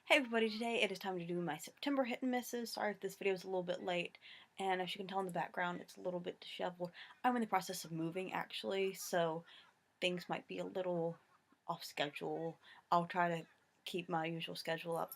Hey everybody, today it is time to do my September hit and misses. Sorry if this video is a little bit late, and as you can tell in the background, it's a little bit disheveled. I'm in the process of moving actually, so things might be a little off schedule. I'll try to keep my usual schedule up.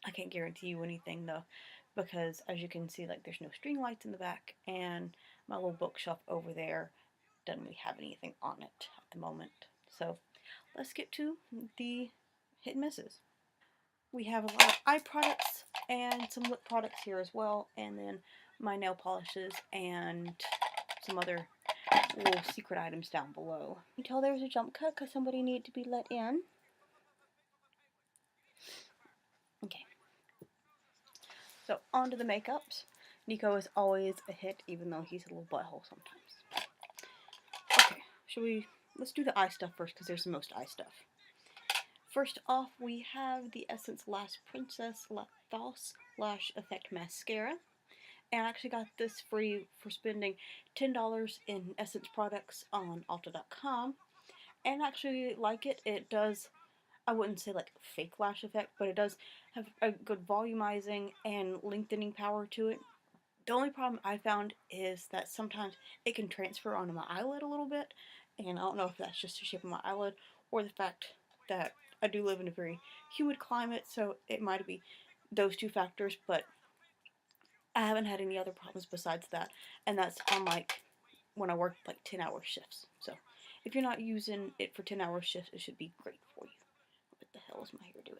I can't guarantee you anything though, because as you can see, like there's no string lights in the back, and my little bookshelf over there doesn't really have anything on it at the moment. So let's get to the hit and misses. We have a lot of eye products and some lip products here as well, and then my nail polishes and some other little secret items down below. You can tell there was a jump cut because somebody needed to be let in. Okay, so on to the makeups. Nico is always a hit, even though he's a little butthole sometimes. Okay, let's do the eye stuff first because there's the most eye stuff. First off, we have the Essence Lash Princess False Lash Effect Mascara. And I actually got this free for spending $10 in Essence products on Ulta.com. And I actually like it. It does, I wouldn't say like fake lash effect, but it does have a good volumizing and lengthening power to it. The only problem I found is that sometimes it can transfer onto my eyelid a little bit. And I don't know if that's just the shape of my eyelid or the fact that I do live in a very humid climate, so it might be those two factors, but I haven't had any other problems besides that, and that's on like when I work like 10-hour shifts. So if you're not using it for 10-hour shifts, it should be great for you. What the hell is my hair doing?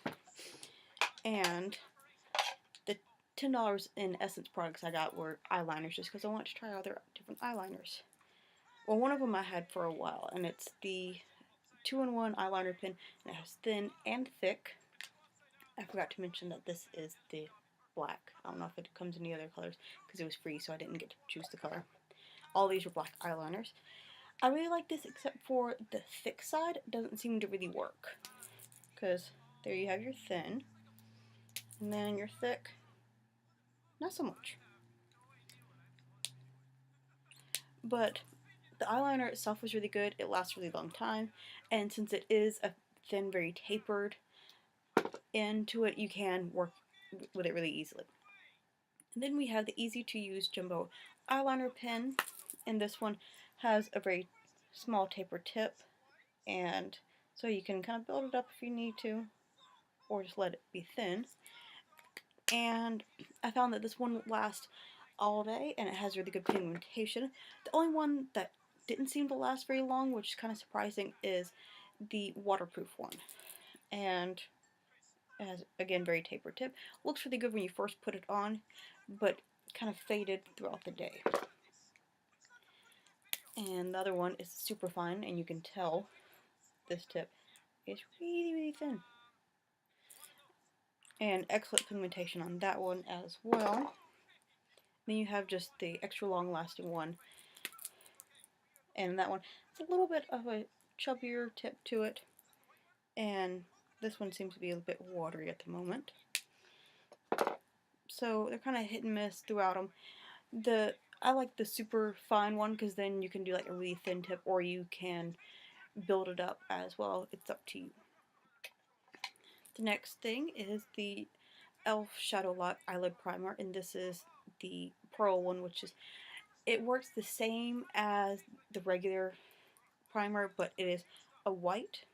Okay. And the $10 in Essence products I got were eyeliners just because I want to try other different eyeliners. Well, one of them I had for a while, and it's the 2-in-1 eyeliner pen, and it has thin and thick. I forgot to mention that this is the black. I don't know if it comes in any other colors because it was free, so I didn't get to choose the color. All these are black eyeliners. I really like this except for the thick side. It doesn't seem to really work. Because there you have your thin. And then your thick, not so much. But the eyeliner itself was really good. It lasts a really long time. And since it is a thin, very tapered end to it, you can work with it really easily. And then we have the easy to use jumbo eyeliner pen. And this one has a very small taper tip. And so you can kind of build it up if you need to, or just let it be thin. And I found that this one lasts all day, and it has really good pigmentation. The only one that didn't seem to last very long, which is kind of surprising, is the waterproof one. And it has, again, very tapered tip. Looks really good when you first put it on, but kind of faded throughout the day. And the other one is super fine, and you can tell this tip is really, really thin. And excellent pigmentation on that one as well. Then you have just the extra long lasting one, and that one has a little bit of a chubbier tip to it, and this one seems to be a bit watery at the moment. So they're kind of hit and miss throughout them. I like the super fine one because then you can do like a really thin tip, or you can build it up as well. It's up to you. The next thing is the e.l.f. Shadow Lock Eyelid Primer, and this is the pearl one, which is, it works the same as the regular primer, but it is a white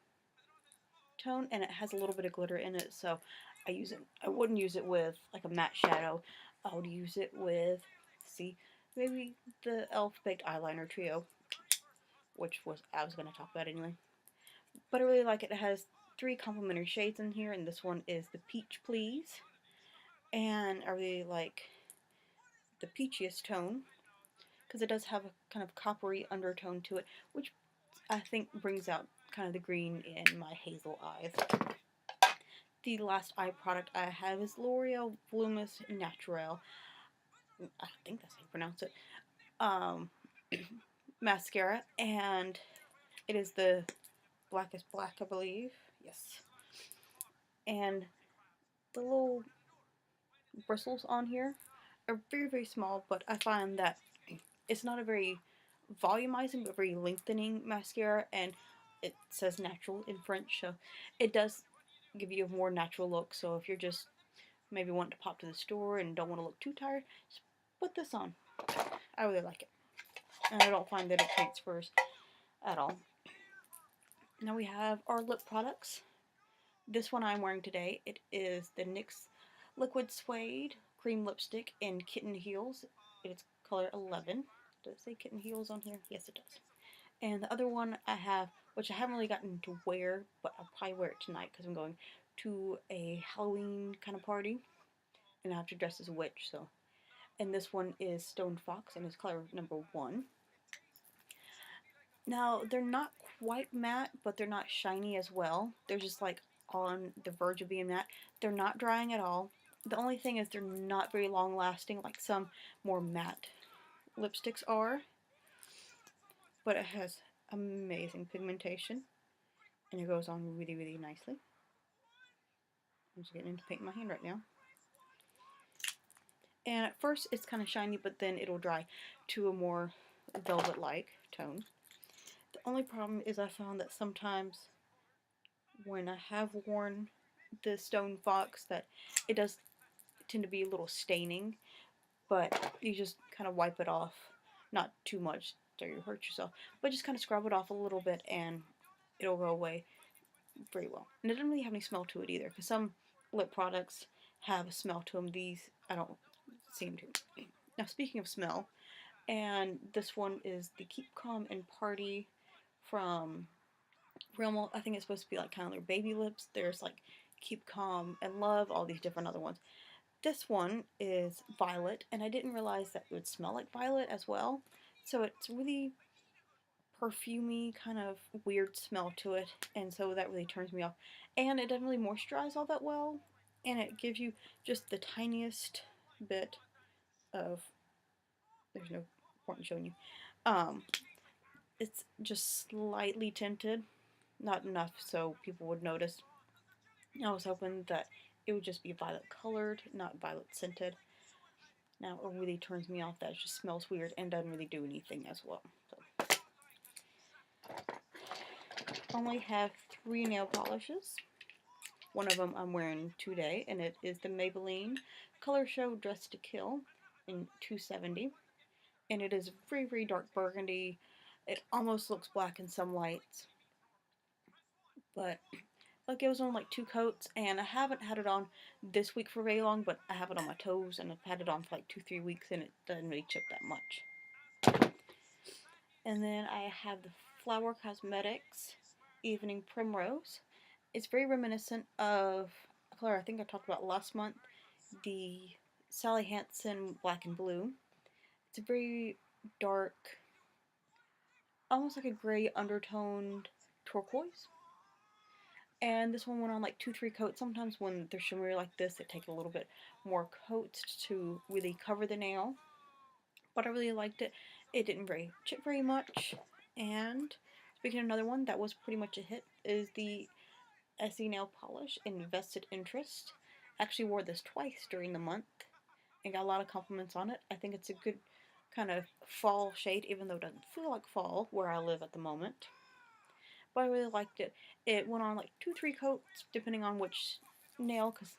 tone, and it has a little bit of glitter in it, so I wouldn't use it with like a matte shadow. I would use it with, see, maybe the e.l.f. Baked Eyeliner Trio, which I was going to talk about anyway. But I really like it. It has 3 complementary shades in here, and this one is the Peach Please. And I really like the peachiest tone, because it does have a kind of coppery undertone to it, which I think brings out kind of the green in my hazel eyes. The last eye product I have is L'Oreal Voluminous Naturel. I think that's how you pronounce it. Mascara, and it is the Blackest Black, I believe. Yes. And the little bristles on here are very, very small, but I find that it's not a very volumizing but very lengthening mascara, and it says natural in French, so it does give you a more natural look. So if you're just maybe wanting to pop to the store and don't want to look too tired, just put this on. I really like it, and I don't find that it transfers at all. Now we have our lip products. This one I'm wearing today, it is the NYX Liquid Suede Cream Lipstick in Kitten Heels. It's color 11. Does it say Kitten Heels on here? Yes, it does. And the other one I have, which I haven't really gotten to wear, but I'll probably wear it tonight because I'm going to a Halloween kind of party, and I have to dress as a witch. So, and this one is Stone Fox, and it's color number 1. Now they're not quite matte, but they're not shiny as well. They're just like on the verge of being matte. They're not drying at all. The only thing is they're not very long lasting, like some more matte lipsticks are. But it has amazing pigmentation, and it goes on really, really nicely. I'm just getting into painting my hand right now. And at first it's kind of shiny, but then it'll dry to a more velvet-like tone. The only problem is I found that sometimes when I have worn the Stone Fox that it does tend to be a little staining, but you just kind of wipe it off, not too much so you hurt yourself, but just kind of scrub it off a little bit and it'll go away very well. And it doesn't really have any smell to it either, because some lip products have a smell to them. These I don't seem to. Now speaking of smell, and this one is the Keep Calm and Party from Rimmel. I think it's supposed to be like kind of their baby lips. There's like Keep Calm and Love, all these different other ones. This one is violet, and I didn't realize that it would smell like violet as well. So it's really perfumey, kind of weird smell to it, and so that really turns me off. And it doesn't really moisturize all that well, and it gives you just the tiniest bit of, there's no point in showing you, it's just slightly tinted, not enough so people would notice. I was hoping that it would just be violet colored, not violet scented. Now it really turns me off that it just smells weird and doesn't really do anything as well. So I only have 3 nail polishes. One of them I'm wearing today, and it is the Maybelline Color Show Dress to Kill in 270. And it is very, very dark burgundy. It almost looks black in some lights. But like, it was on like 2 coats, and I haven't had it on this week for very long, but I have it on my toes, and I've had it on for like 2-3 weeks, and it doesn't really chip that much. And then I have the Flower Cosmetics Evening Primrose. It's very reminiscent of a color I think I talked about last month, the Sally Hansen Black and Blue. It's a very dark, almost like a gray undertoned turquoise. And this one went on like 2-3 coats. Sometimes when they're shimmery like this, they take a little bit more coats to really cover the nail. But I really liked it. It didn't very chip very much. And speaking of another one that was pretty much a hit, is the Essie nail polish in Vested Interest. I actually wore this twice during the month and got a lot of compliments on it. I think it's a good kind of fall shade, even though it doesn't feel like fall where I live at the moment. But I really liked it. It went on like 2-3 coats, depending on which nail, because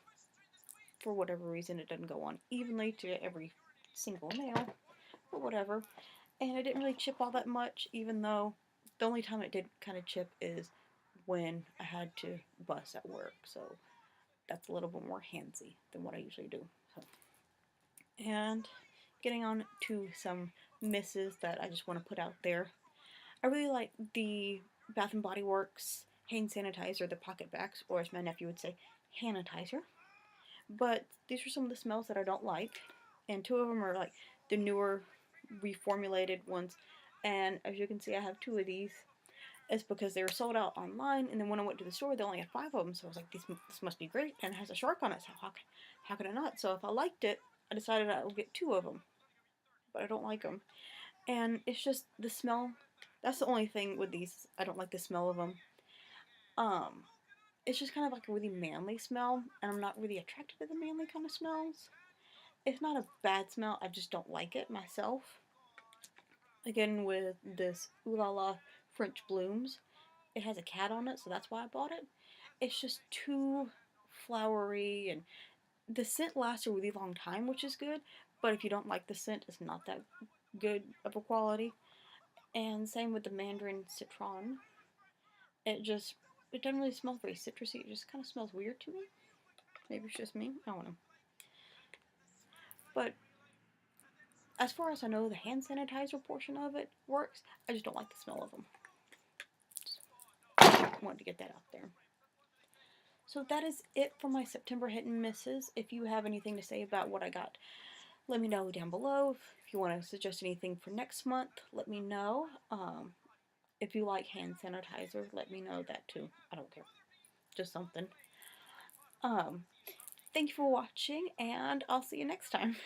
for whatever reason it doesn't go on evenly to every single nail, or whatever. And it didn't really chip all that much, even though the only time it did kind of chip is when I had to bus at work. So that's a little bit more handsy than what I usually do. So. And getting on to some misses that I just want to put out there. I really like the Bath & Body Works hand sanitizer, the PocketBacs, or as my nephew would say, Hanitizer. But these are some of the smells that I don't like, and 2 of them are like the newer reformulated ones. And as you can see, I have 2 of these. It's because they were sold out online, and then when I went to the store, they only had 5 of them. So I was like, this must be great, and it has a shark on it. So how could I not? So if I liked it, I decided I would get 2 of them. But I don't like them, and it's just the smell. That's the only thing with these. I don't like the smell of them. It's just kind of like a really manly smell, and I'm not really attracted to the manly kind of smells. It's not a bad smell, I just don't like it myself. Again, with this Ooh La La French Blooms, it has a cat on it, so that's why I bought it. It's just too flowery, and the scent lasts a really long time, which is good. But if you don't like the scent, it's not that good of a quality. And same with the Mandarin Citron. It doesn't really smell very citrusy. It just kind of smells weird to me. Maybe it's just me. I don't know. But as far as I know, the hand sanitizer portion of it works. I just don't like the smell of them. I wanted to get that out there. So that is it for my September hit and misses. If you have anything to say about what I got, let me know down below. If you want to suggest anything for next month, let me know. If you like hand sanitizer, let me know that too. I don't care. Just something. Um, Thank you for watching, and I'll see you next time.